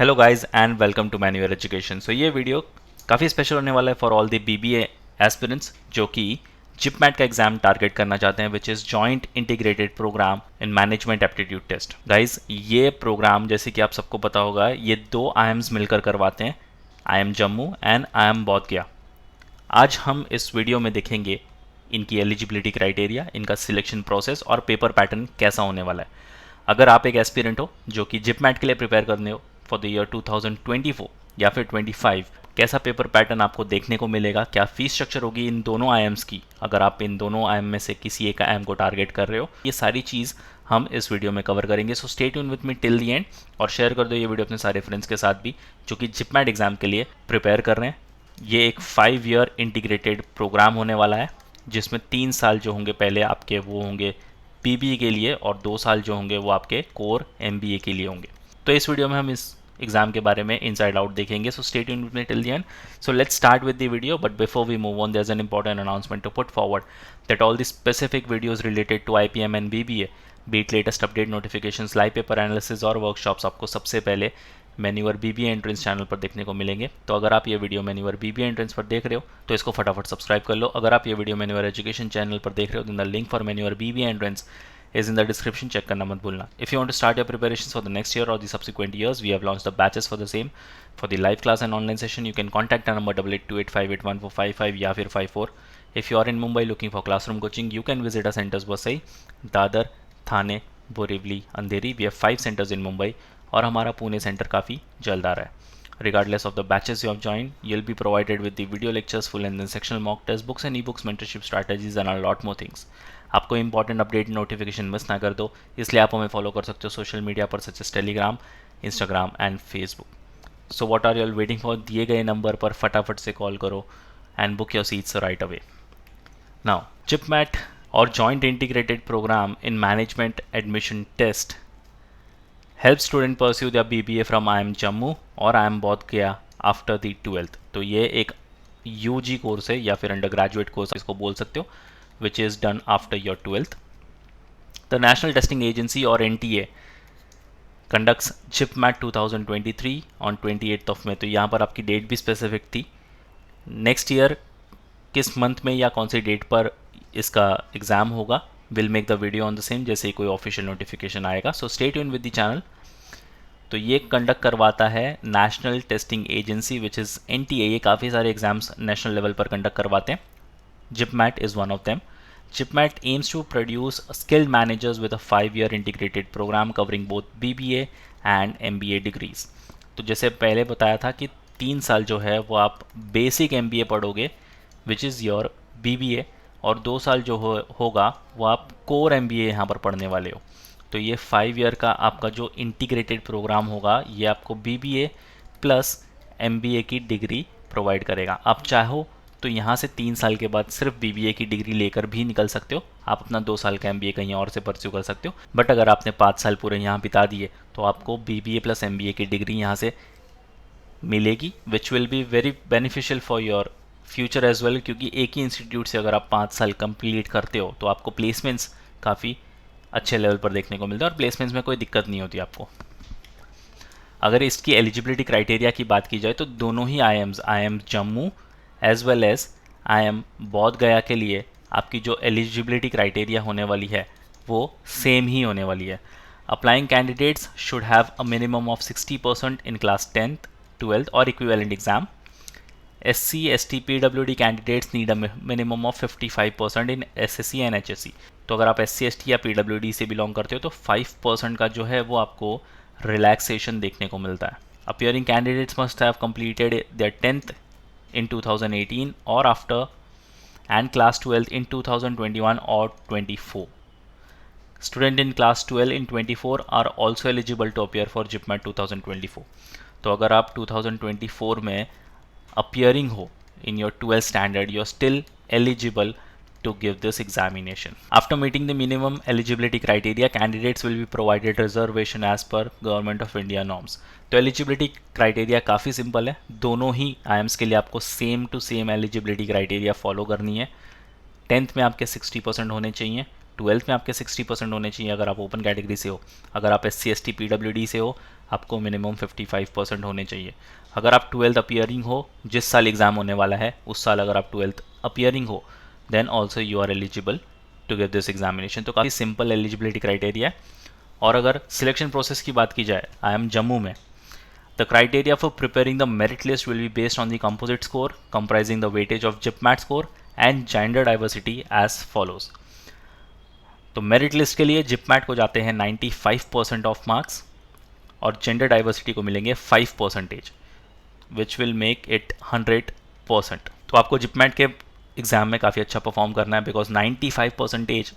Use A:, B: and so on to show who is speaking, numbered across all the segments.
A: Hello guys and welcome to मैन्यूअर education. So ये video काफ़ी स्पेशल होने वाला है for all the BBA aspirants जो कि जिपमैट का एग्जाम टारगेट करना चाहते हैं, which is joint integrated programme in management aptitude test. Guys ये प्रोग्राम जैसे कि आप सबको पता होगा, ये दो आईएम्स मिलकर करवाते हैं, आईएम जम्मू एंड आईएम बोध गया। आज हम इस वीडियो में देखेंगे इनकी एलिजिबिलिटी क्राइटेरिया, इनका सिलेक्शन प्रोसेस और पेपर पैटर्न कैसा होने वाला है। अगर आप एक एस्पिरेंट हो जो कि जिपमैट के लिए प्रिपेयर करने हो फॉर द ईयर 2024 या फिर 25, कैसा पेपर पैटर्न आपको देखने को मिलेगा, क्या फीस स्ट्रक्चर होगी इन दोनों आईएम्स की, अगर आप इन दोनों आईएम में से किसी एक आईएम को टारगेट कर रहे हो, ये सारी चीज़ हम इस वीडियो में कवर करेंगे। सो stay tune with me till the and और शेयर कर दो ये वीडियो अपने सारे फ्रेंड्स के साथ भी जो कि जिपमैट एग्जाम के लिए प्रिपेयर कर रहे हैं। ये एक 5 ईयर इंटीग्रेटेड प्रोग्राम होने वाला है जिसमें 3 साल जो होंगे पहले आपके वो होंगे बीबीए के लिए और 2 साल जो होंगे वो आपके कोर एमबीए के लिए होंगे। तो इस वीडियो में हम इस एग्जाम के बारे में इनसाइड आउट देखेंगे। So stay tuned with me till the end. So let's start with the video, but before we move on there is an important announcement to put forward that all the specific videos related to IPM and BBA, be it latest update notifications, live paper analysis और workshops आपको सबसे पहले manure BBA entrance channel पर देखने को मिलेंगे। तो अगर आप ये वीडियो मैन्यूअर बीबीए एंट्रेंस पर देख रहे हो तो इसको फटाफट सब्सक्राइब कर लो। अगर आप ये वीडियो मैन्यूअर एजुकेशन चैनल पर देख रहे हो तो the link for manure BBA entrance is in the description, check करना मत भूलना। If you want to start your preparations for the next year or the subsequent years, we have launched the batches for the same. For the live class and online session, you can contact our number 8828581455 या फिर 54. If you are in Mumbai looking for classroom coaching, you can visit our centers Vasai, Dadar, Thane, Borivali, Andheri. We have 5 centers in Mumbai और हमारा Pune centre काफ़ी जल्द आ रहा है। Regardless of the batches you have joined, you'll be provided with the video lectures, full and then sectional mock test books and ebooks, mentorship strategies and a lot more things. आपको important update notification miss ना कर दो, इसलिए आप हमें follow कर सकते हो सोशल मीडिया पर such as Telegram, Instagram and Facebook. So what are you waiting for? दिए गए नंबर पर फटाफट से कॉल करो and book your seats right away. Now JIPMAT और joint integrated programme in management admission test help student pursue their BBA from IIM Jammu और IIM Bodh गया after the 12th। तो ये एक यूजी कोर्स है या फिर अंडर ग्रेजुएट कोर्स इसको बोल सकते हो, which is done after your 12th। The National Testing Agency और NTA conducts JIPMAT 2023 on 28th of May। तो यहाँ पर आपकी डेट भी स्पेसिफिक थी, नेक्स्ट ईयर किस मंथ में या कौन सी डेट पर इसका एग्ज़ाम होगा, will make the video on the same जैसे ही कोई ऑफिशियल नोटिफिकेशन आएगा। So stay tune with the channel. तो ये कंडक्ट करवाता है National Testing Agency which is NTA। ये काफ़ी सारे एग्जाम्स नेशनल लेवल पर कंडक्ट करवाते हैं, JIPMAT is one of them. JIPMAT aims to produce skilled managers with a 5 year integrated programme covering both BBA and MBA degrees. तो जैसे पहले बताया था कि 3 साल जो है वो आप बेसिक MBA पढ़ोगे विच इज़ योर BBA, और 2 साल जो होगा वो आप कोर MBA यहाँ पर पढ़ने वाले हो। तो ये 5 ईयर का आपका जो इंटीग्रेटेड प्रोग्राम होगा ये आपको BBA प्लस MBA की डिग्री प्रोवाइड करेगा। आप चाहो तो यहाँ से 3 साल के बाद सिर्फ BBA की डिग्री लेकर भी निकल सकते हो, आप अपना 2 साल का MBA कहीं और से परस्यू कर सकते हो। बट अगर आपने 5 साल पूरे यहाँ बिता दिए तो आपको BBA प्लस MBA की डिग्री यहाँ से मिलेगी, which will be very beneficial for your future as well, क्योंकि एक ही इंस्टीट्यूट से अगर आप 5 साल कंप्लीट करते हो तो आपको प्लेसमेंट्स काफ़ी अच्छे लेवल पर देखने को मिलता है और प्लेसमेंट्स में कोई दिक्कत नहीं होती आपको। अगर इसकी एलिजिबिलिटी क्राइटेरिया की बात की जाए तो दोनों ही IIMs, IIM Jammu as well as IIM Bodh गया के लिए आपकी जो एलिजिबिलिटी क्राइटेरिया होने वाली है वो सेम ही होने वाली है। Applying candidates should have a minimum of 60% in class 10th, 12th और equivalent exam. SC, ST, PWD candidates need a minimum of 55% in SSC and HSC। तो अगर आप SC, ST या PWD से बिलोंग करते हो तो 5% का जो है वो आपको रिलैक्सेशन देखने को मिलता है। Appearing candidates must have completed there 10th इन 2018 और आफ्टर एंड क्लास 12th इन 2021 और 24। Student in class 12 in 24 are also eligible to appear for JIPMAT 2024। तो अगर आप 2024 में appearing ho in your 12th standard, you are still eligible to give this examination. After meeting the minimum eligibility criteria, candidates will be provided reservation as per Government of India norms. तो eligibility criteria काफ़ी simple है, दोनों ही IIMs के लिए आपको same to same eligibility criteria follow करनी है। 10th में आपके 60% होने चाहिए, ट्वेल्थ में आपके 60% होने चाहिए अगर आप ओपन कैटेगरी से हो। अगर आप SC ST PWD से हो आपको मिनिमम 55% होने चाहिए। अगर आप ट्वेल्थ अपियरिंग हो, जिस साल एग्ज़ाम होने वाला है उस साल अगर आप ट्वेल्थ अपियरिंग हो, then also you are eligible to get this examination. तो काफ़ी सिंपल एलिजिबिलिटी क्राइटेरिया है। और अगर सिलेक्शन प्रोसेस की बात की जाए, आई एम जम्मू में, the criteria for preparing the merit list will be based on the composite score comprising the weightage of GIPMAT score and gender diversity as follows। तो merit list के लिए जिपमैट को जाते हैं 95% ऑफ मार्क्स और gender diversity को मिलेंगे 5%, which will make it 100%। तो आपको जिपमैट के एग्जाम में काफ़ी अच्छा परफॉर्म करना है, बिकॉज 95%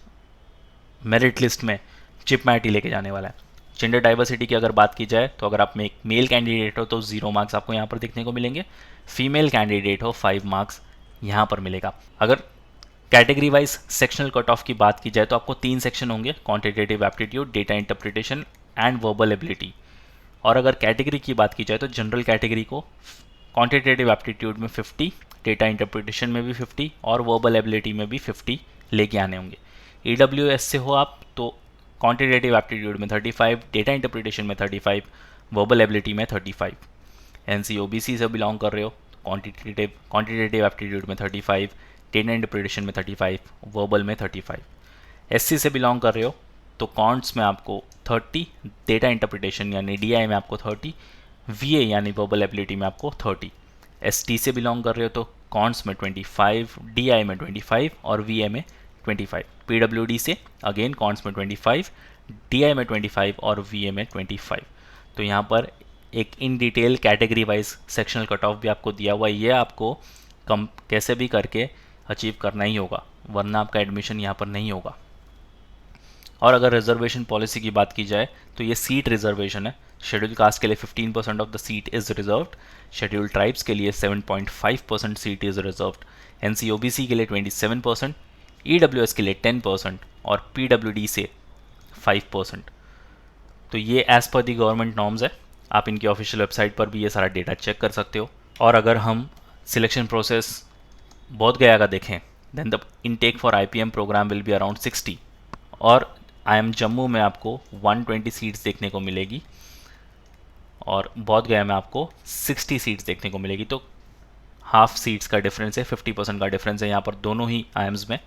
A: मेरिट लिस्ट में जिपमैट ही लेके जाने वाला है। जेंडर डाइवर्सिटी की अगर बात की जाए तो अगर आप में एक मेल कैंडिडेट हो तो 0 मार्क्स आपको यहाँ पर देखने को मिलेंगे, फीमेल कैंडिडेट हो 5 मार्क्स यहाँ पर मिलेगा। अगर category wise sectional cut off की बात की जाए तो आपको 3 सेक्शन होंगे, quantitative aptitude, data interpretation and verbal ability. और अगर कैटेगरी की बात की जाए तो जनरल कैटेगरी को क्वांटिटेटिव एप्टीट्यूड में 50, डेटा इंटरप्रिटेशन में भी 50 और वर्बल एबिलिटी में भी 50 लेके आने होंगे। EWS से हो आप तो क्वांटिटेटिव एप्टीट्यूड में 35, डेटा इंटरप्रिटेशन में 35, वर्बल एबिलिटी में 35। NC OBC से बिलोंग कर रहे हो क्वांटिटेटिव एप्टीट्यूड में 35, डेटा इंटरप्रिटेशन में 35, वर्बल में 35। SC से बिलोंग कर रहे हो तो कॉन्ट्स में आपको 30, डेटा इंटरप्रिटेशन यानी DI में आपको 30, VA यानी वर्बल एबिलिटी में आपको 30। ST से बिलोंग कर रहे हो तो कॉन्ट्स में 25, DI में 25 और VA में 25। PWD से अगेन कॉन्ट्स में 25, DI में 25 और VA में 25। तो यहाँ पर एक in detail category wise sectional cut off भी आपको दिया हुआ है, ये आपको कम कैसे भी करके अचीव करना ही होगा, वरना आपका एडमिशन यहाँ पर नहीं होगा। और अगर रिजर्वेशन पॉलिसी की बात की जाए तो ये सीट रिजर्वेशन है। शेड्यूल कास्ट के लिए 15% of the seat is reserved, schedule tribes के लिए 7.5% seat is reserved, NC OBC के लिए 27%, EWS के लिए 10% और PWD से 5%। तो ये एज़ पर दी गवर्नमेंट नॉर्म्स है, आप इनकी ऑफिशियल वेबसाइट पर भी ये सारा डेटा चेक कर सकते हो। और अगर हम सिलेक्शन प्रोसेस बोध गया का देखें, then the intake for IPM program will be around 60 और IIM जम्मू में आपको 120 सीट्स देखने को मिलेगी और बोध गया में आपको 60 सीट्स देखने को मिलेगी। तो हाफ सीट्स का डिफरेंस है, 50% का डिफरेंस है यहाँ पर दोनों ही IIMs में।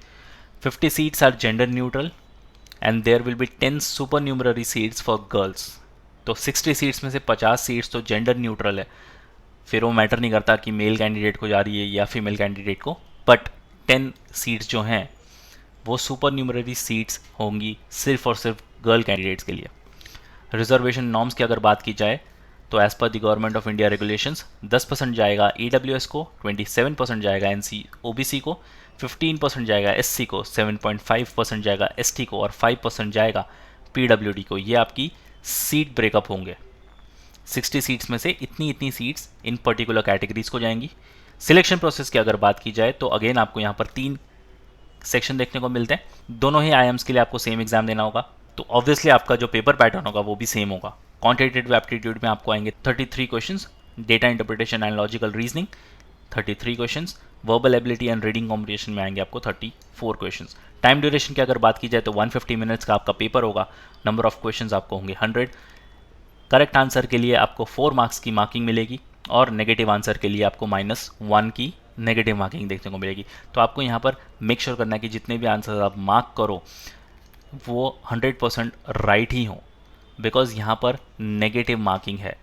A: 50 seats are gender neutral and there will be 10 supernumerary seats for girls. तो 60 सीट्स में से 50 सीट्स तो जेंडर न्यूट्रल है, फिर वो मैटर नहीं करता कि मेल कैंडिडेट को जा रही है या फीमेल कैंडिडेट को, बट 10 सीट्स जो हैं वो सुपर न्यूमररी सीट्स होंगी सिर्फ और सिर्फ गर्ल कैंडिडेट्स के लिए। रिजर्वेशन नॉर्म्स की अगर बात की जाए तो as per the government of India regulations 10% जाएगा EWS को, 27% जाएगा NC OBC को, 15% जाएगा SC को, 7.5% जाएगा ST को और 5% जाएगा PWD को। ये आपकी सीट ब्रेकअप होंगे। 60 सीट्स में से इतनी सीट्स इन पर्टिकुलर कैटेगरीज को जाएंगी। सिलेक्शन प्रोसेस की अगर बात की जाए तो अगेन आपको यहाँ पर 3 सेक्शन देखने को मिलते हैं। दोनों ही IIMs के लिए आपको सेम एग्जाम देना होगा, तो ऑब्वियसली आपका जो पेपर पैटर्न होगा वो भी सेम होगा। क्वांटिटेटिव एप्टीट्यूड में आपको आएंगे 33 questions, data interpretation and logical reasoning 33 questions, verbal ability and reading competition में आएंगे आपको 34 क्वेश्चंस। टाइम ड्यूरेशन की अगर बात की जाए तो 150 मिनट्स का आपका पेपर होगा। नंबर ऑफ क्वेश्चंस आपको होंगे 100। करेक्ट आंसर के लिए आपको 4 मार्क्स की मार्किंग मिलेगी और नेगेटिव आंसर के लिए आपको -1 की नेगेटिव मार्किंग देखने को मिलेगी। तो आपको यहाँ पर मेक श्योर करना है कि जितने भी आंसर आप मार्क करो वो 100% राइट ही हो, बिकॉज यहाँ पर नेगेटिव मार्किंग है।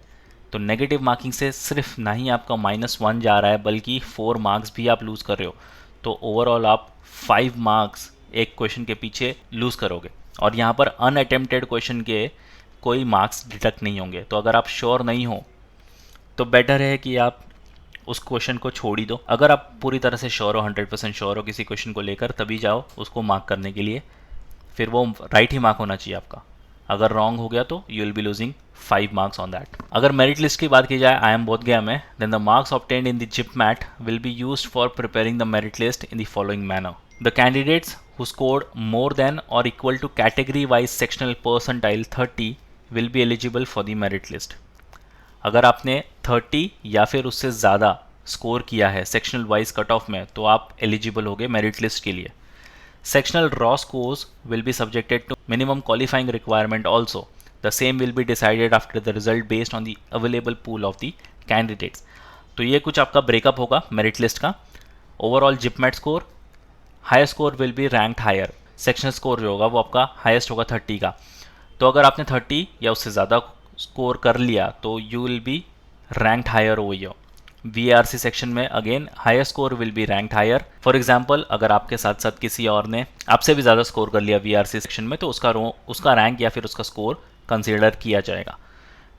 A: तो नेगेटिव मार्किंग से सिर्फ ना ही आपका -1 जा रहा है बल्कि 4 मार्क्स भी आप लूज़ कर रहे हो। तो ओवरऑल आप 5 मार्क्स एक क्वेश्चन के पीछे लूज़ करोगे और यहाँ पर अनअटेम्प्टेड क्वेश्चन के कोई मार्क्स डिडक्ट नहीं होंगे। तो अगर आप श्योर नहीं हो तो बेटर है कि आप उस क्वेश्चन को छोड़ ही दो। अगर आप पूरी तरह से श्योर हो, 100% श्योर हो किसी क्वेश्चन को लेकर, तभी जाओ उसको मार्क करने के लिए, फिर वो राइट ही मार्क होना चाहिए आपका। अगर रॉन्ग हो गया तो you will be losing 5 marks on that. अगर मेरिट लिस्ट की बात की जाए IIM बोध गया में, then the marks obtained in the JIPMAT will be used for preparing the merit list in the following manner. The candidates who scored more than और equal to category wise sectional percentile 30 will be eligible for the merit list. अगर आपने 30 या फिर उससे ज़्यादा score किया है sectional wise cut off में तो आप एलिजिबल होगे मेरिट लिस्ट के लिए। Sectional raw scores will be subjected to minimum qualifying requirement also. The same will be decided after the result based on the available pool of the candidates. तो ये कुछ आपका ब्रेकअप होगा merit list का. Overall JIPMAT score, higher score will be ranked higher. Sectional score जो होगा वो आपका हाईएस्ट होगा 30 का. तो अगर आपने 30 या उससे ज़्यादा स्कोर कर लिया तो you will be ranked higher over your. VRC section में again higher score will be ranked higher. For example अगर आपके साथ साथ किसी और ने आपसे भी ज़्यादा स्कोर कर लिया VRC सेक्शन में तो उसका रैंक या फिर उसका स्कोर कंसीडर किया जाएगा.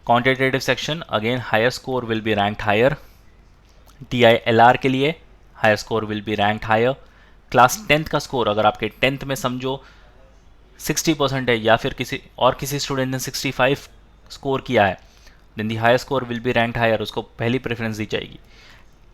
A: Quantitative section again higher score will be ranked higher. DILR के लिए higher score will be ranked higher. Class 10th का स्कोर अगर आपके 10th में समझो 60% है या फिर किसी स्टूडेंट ने 65 स्कोर किया है, then the higher score will be ranked higher, उसको पहली प्रेफरेंस दी जाएगी.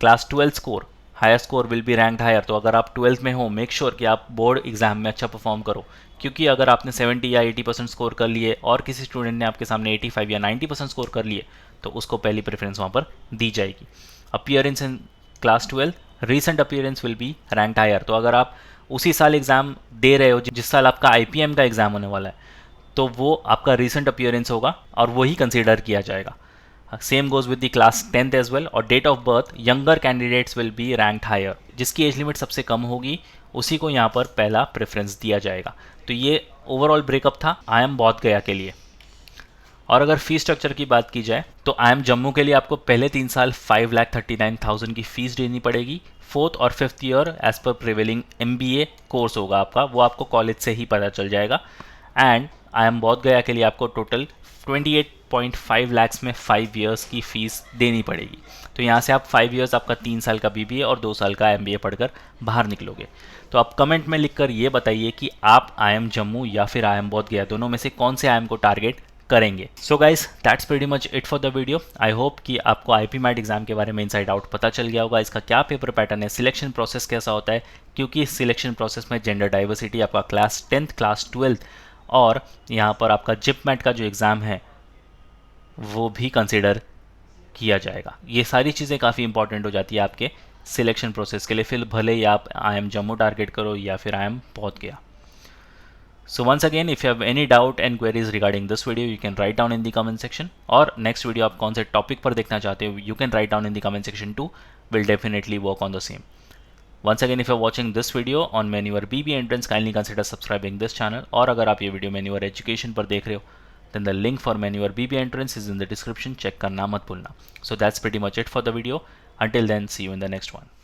A: Class 12 score, higher score will be ranked higher. तो अगर आप 12th में हो मेक श्योर कि आप बोर्ड एग्जाम में अच्छा परफॉर्म करो, क्योंकि अगर आपने 70 या 80% स्कोर कर लिए और किसी स्टूडेंट ने आपके सामने 85 या 90% स्कोर कर लिए तो उसको पहली प्रेफरेंस वहाँ पर दी जाएगी. Appearance in class 12, recent appearance will be ranked higher. तो अगर आप उसी साल एग्ज़ाम दे रहे हो जिस साल आपका IPM का एग्ज़ाम होने वाला है तो वो आपका रीसेंट अपीयरेंस होगा और वही कंसीडर किया जाएगा. Same goes with the class 10th as well. और date of birth, younger candidates will be ranked higher. जिसकी एज लिमिट सबसे कम होगी उसी को यहाँ पर पहला प्रेफरेंस दिया जाएगा. तो ये ओवरऑल ब्रेकअप था IIM बोध गया के लिए. और अगर फीस स्ट्रक्चर की बात की जाए तो IIM जम्मू के लिए आपको पहले 3 साल 5,39,000 की फीस देनी पड़ेगी. 4th और 5th year as per prevailing MBA course होगा आपका, वो आपको कॉलेज से ही पता चल जाएगा. एंड IIM बोध गया के लिए आपको टोटल 28.5 लाख में 5 ईयर्स की फ़ीस देनी पड़ेगी. तो यहाँ से आप 5 ईयर्स आपका 3 साल का BBA और 2 साल का MBA पढ़कर बाहर निकलोगे. तो आप कमेंट में लिखकर ये बताइए कि आप IIM जम्मू या फिर IIM बोध गया दोनों में से कौन से IIM को टारगेट करेंगे. So guys that's pretty much it for the video. I hope कि आपको IPMAT एग्जाम के बारे में इनसाइड आउट पता चल गया होगा. इसका क्या पेपर पैटर्न है, सिलेक्शन प्रोसेस कैसा होता है, क्योंकि इस सिलेक्शन प्रोसेस में जेंडर डाइवर्सिटी आपका क्लास 10th, क्लास 12th और यहाँ पर आपका जिपमेट का जो एग्ज़ाम है वो भी कंसिडर किया जाएगा. ये सारी चीज़ें काफ़ी इंपॉर्टेंट हो जाती है आपके सिलेक्शन प्रोसेस के लिए, फिर भले ही आप IIM जम्मू टारगेट करो या फिर IIM बोध गया. So once again, if you have any doubt and queries regarding this video, you can write down in the comment section. और next video आप कौन से टॉपिक पर देखना चाहते हो, you can write down in the comment section too. We'll definitely work on the same. Once again, if you're watching this video on Manure BBA entrance, kindly consider subscribing this channel. और अगर आप ये video Manure Education पर देख रहे हो, then the link for Manure BBA entrance is in the description. Check करना मत भूलना. So that's pretty much it for the video. Until then, see you in the next one.